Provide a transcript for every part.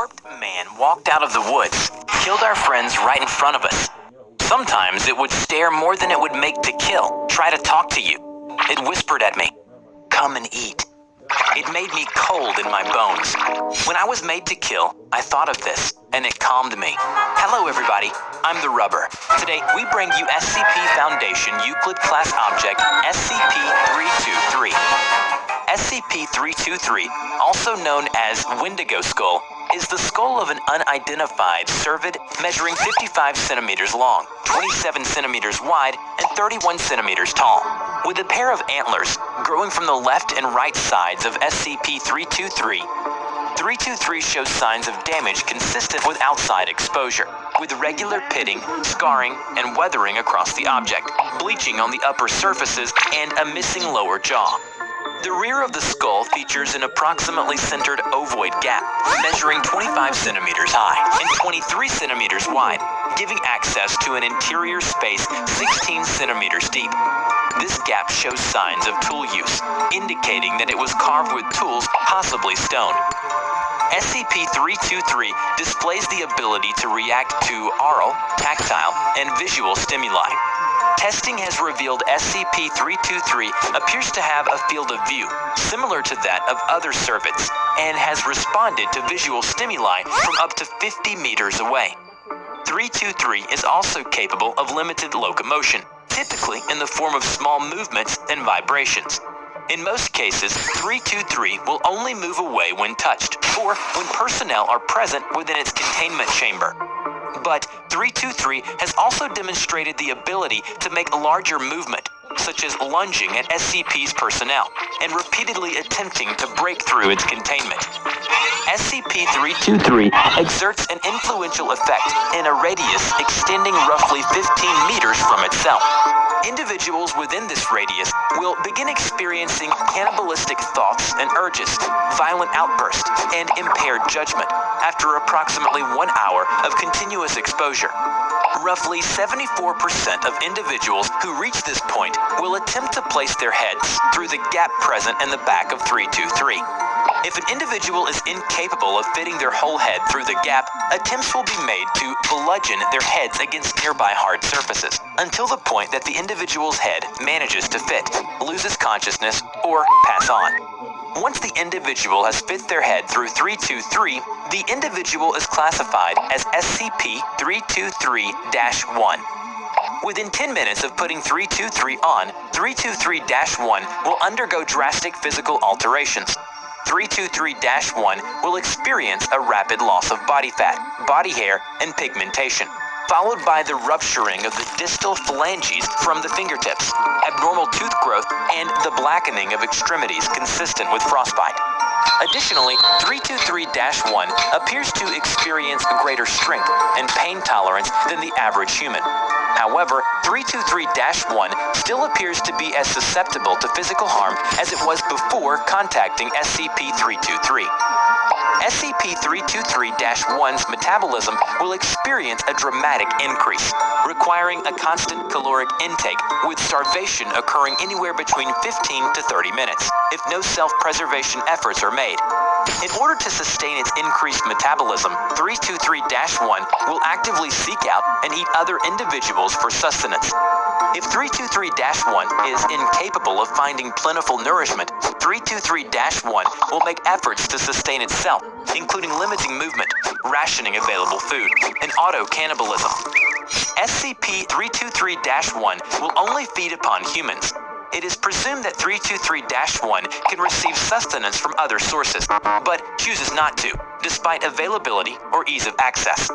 Man walked out of the woods, killed our friends right in front of us. Sometimes it would stare more than it would make to kill, try to talk to you. It whispered at me, "Come and eat." It made me cold in my bones. When I was made to kill, I thought of this, and it calmed me. Hello everybody, I'm the Rubber. Today we bring you SCP Foundation Euclid Class Object SCP-323. SCP-323, also known as Wendigo Skull, is the skull of an unidentified cervid measuring 55 centimeters long, 27 centimeters wide, and 31 centimeters tall. With a pair of antlers growing from the left and right sides of SCP-323, 323 shows signs of damage consistent with outside exposure, with regular pitting, scarring, and weathering across the object, bleaching on the upper surfaces, and a missing lower jaw. The rear of the skull features an approximately centered ovoid gap, measuring 25 centimeters high and 23 centimeters wide, giving access to an interior space 16 centimeters deep. This gap shows signs of tool use, indicating that it was carved with tools, possibly stone. SCP-323 displays the ability to react to aural, tactile, and visual stimuli. Testing has revealed SCP-323 appears to have a field of view similar to that of other cervids and has responded to visual stimuli from up to 50 meters away. 323 is also capable of limited locomotion, typically in the form of small movements and vibrations. In most cases, 323 will only move away when touched or when personnel are present within its containment chamber. But 323 has also demonstrated the ability to make larger movement, such as lunging at SCP's personnel and repeatedly attempting to break through its containment. SCP-323 exerts an influential effect in a radius extending roughly 15 meters from itself. Individuals within this radius will begin experiencing cannibalistic thoughts and urges, violent outbursts, and impaired judgment after approximately 1 hour of continuous exposure. Roughly 74% of individuals who reach this point will attempt to place their heads through the gap present in the back of 323. If an individual is incapable of fitting their whole head through the gap, attempts will be made to bludgeon their heads against nearby hard surfaces until the point that the individual's head manages to fit, loses consciousness, or pass on. Once the individual has fit their head through 323, the individual is classified as SCP-323-1. Within 10 minutes of putting 323 on, 323-1 will undergo drastic physical alterations. 323-1 will experience a rapid loss of body fat, body hair, and pigmentation, followed by the rupturing of the distal phalanges from the fingertips, abnormal tooth growth, and the blackening of extremities consistent with frostbite. Additionally, 323-1 appears to experience greater strength and pain tolerance than the average human. However, 323-1 still appears to be as susceptible to physical harm as it was before contacting SCP-323. SCP-323-1's metabolism will experience a dramatic increase, requiring a constant caloric intake, with starvation occurring anywhere between 15 to 30 minutes, if no self-preservation efforts are made. In order to sustain its increased metabolism, 323-1 will actively seek out and eat other individuals for sustenance. If 323-1 is incapable of finding plentiful nourishment, 323-1 will make efforts to sustain itself, including limiting movement, rationing available food, and auto-cannibalism. SCP-323-1 will only feed upon humans. It is presumed that 323-1 can receive sustenance from other sources, but chooses not to, despite availability or ease of access.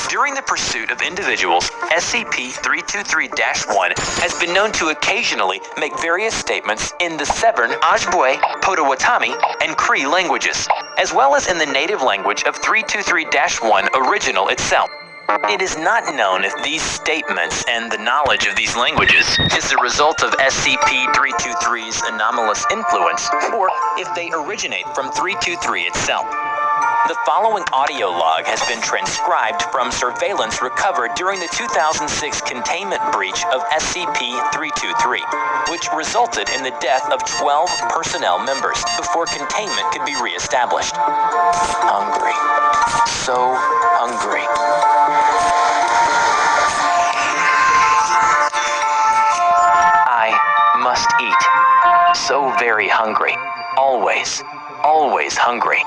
During the pursuit of individuals, SCP-323-1 has been known to occasionally make various statements in the Severn, Ojibwe, Potawatomi, and Cree languages, as well as in the native language of 323-1 original itself. It is not known if these statements and the knowledge of these languages is the result of SCP-323's anomalous influence, or if they originate from 323 itself. The following audio log has been transcribed from surveillance recovered during the 2006 containment breach of SCP-323, which resulted in the death of 12 personnel members before containment could be reestablished. Hungry. always, always hungry.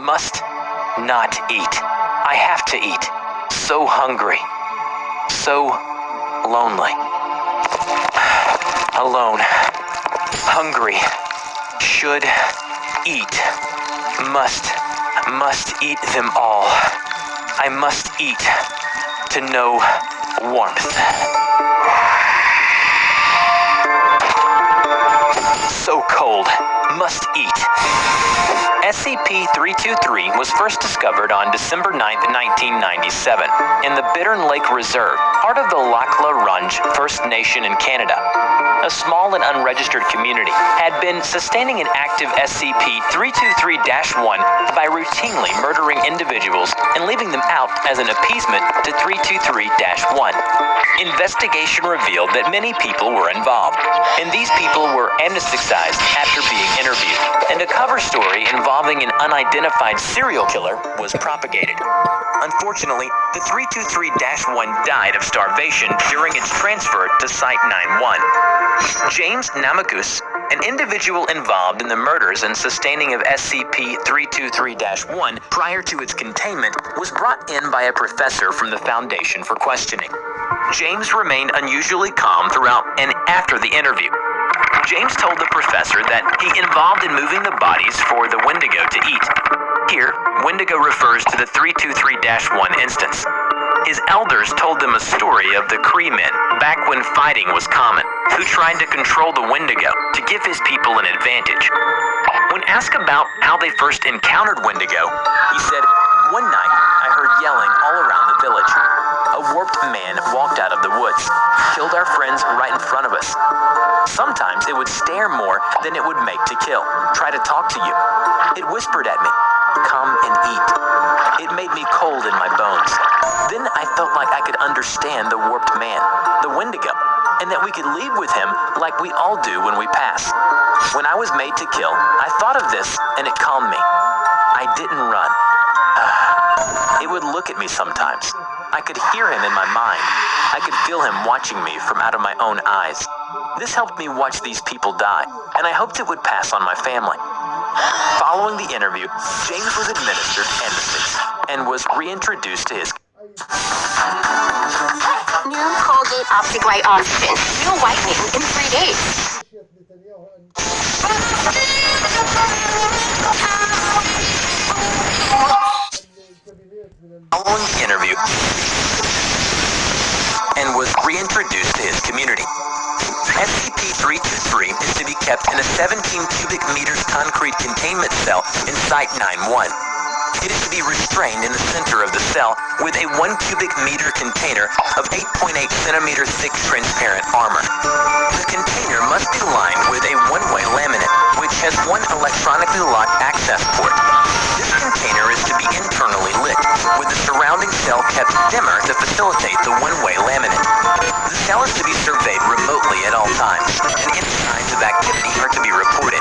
Must not eat. I have to eat. So hungry. So lonely. Alone. Hungry. Should eat. Must eat them all. I must eat to know warmth. So cold. Must eat. SCP-323 was first discovered on December 9, 1997, in the Bittern Lake Reserve, part of the Lac La Ronge First Nation in Canada. A small and unregistered community had been sustaining an active SCP-323-1 by routinely murdering individuals and leaving them out as an appeasement to 323-1. Investigation revealed that many people were involved, and these people were amnesticized after being interviewed, and a cover story involving an unidentified serial killer was propagated. Unfortunately, the 323-1 died of starvation during its transfer to Site-91. James Namakus, an individual involved in the murders and sustaining of SCP-323-1 prior to its containment, was brought in by a professor from the Foundation for questioning. James remained unusually calm throughout and after the interview. James told the professor that he involved in moving the bodies for the wendigo to eat. Here, wendigo refers to the 323-1 instance. His elders told them a story of the Cree men, back when fighting was common, who tried to control the wendigo to give his people an advantage. When asked about how they first encountered wendigo, he said, "One night, I heard yelling all around the village. A warped man walked out of the woods, killed our friends right in front of us. Sometimes it would stare more than it would make to kill, try to talk to you. It whispered at me, 'Come and eat.' It made me cold in my bones. Then I felt like I could understand the warped man, the wendigo, and that we could leave with him like we all do when we pass. When I was made to kill, I thought of this and it calmed me. I didn't run. It would look at me sometimes. I could hear him in my mind. I could feel him watching me from out of my own eyes. This helped me watch these people die, and I hoped it would pass on my family." Following the interview, James was administered anesthesia and was reintroduced to his New Colgate Optic White Oxygen. New whitening in 3 days. Following the interview, and was reintroduced to his community. SCP-323 is to be kept in a 17 cubic meters concrete containment cell in Site-91. It is to be restrained in the center of the cell with a 1 cubic meter container of 8.8 centimeter thick transparent armor. The container must be lined with a one-way laminate, which has one electronically locked access port. This container is to be internally lit, with the surrounding cell kept dimmer to facilitate the one-way laminate. The cell is to be surveyed remotely at all times, and any signs of activity are to be reported.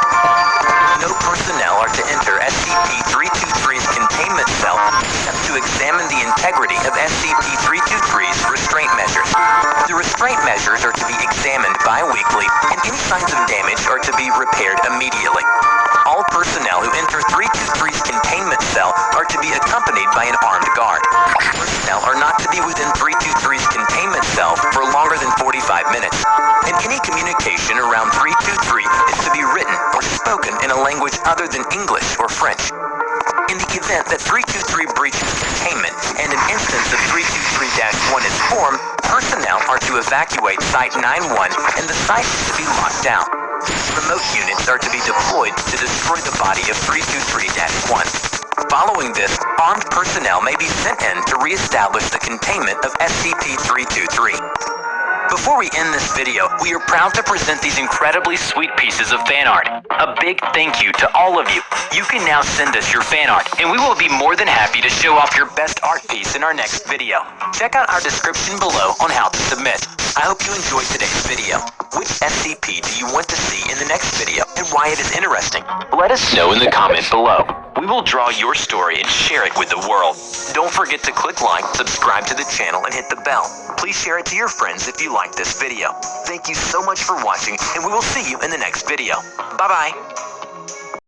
No personnel are to enter SCP-323's containment cell except to examine the integrity of SCP-323's restraint measures. The restraint measures are to be examined bi-weekly, and any signs of damage are to be repaired immediately. All personnel who enter 323's containment cell are to be accompanied by an armed guard. Personnel are not to be within 323's containment cell for longer than 45 minutes, and any communication around 323 is to be written or spoken in a language other than English or French. In the event that 323 breaches containment and an instance of 323-1 is formed, personnel are to evacuate Site-91 and the site is to be locked down. Remote units are to be deployed to destroy the body of 323-1. Following this, armed personnel may be sent in to reestablish the containment of SCP-323. Before we end this video, we are proud to present these incredibly sweet pieces of fan art. A big thank you to all of you. You can now send us your fan art, and we will be more than happy to show off your best art piece in our next video. Check out our description below on how to submit. I hope you enjoyed today's video. Which SCP do you want to see in the next video, and why it is interesting? Let us know in the comment below. We will draw your story and share it with the world. Don't forget to click like, subscribe to the channel, and hit the bell. Please share it to your friends if you like this video. Thank you so much for watching, and we will see you in the next video. Bye-bye.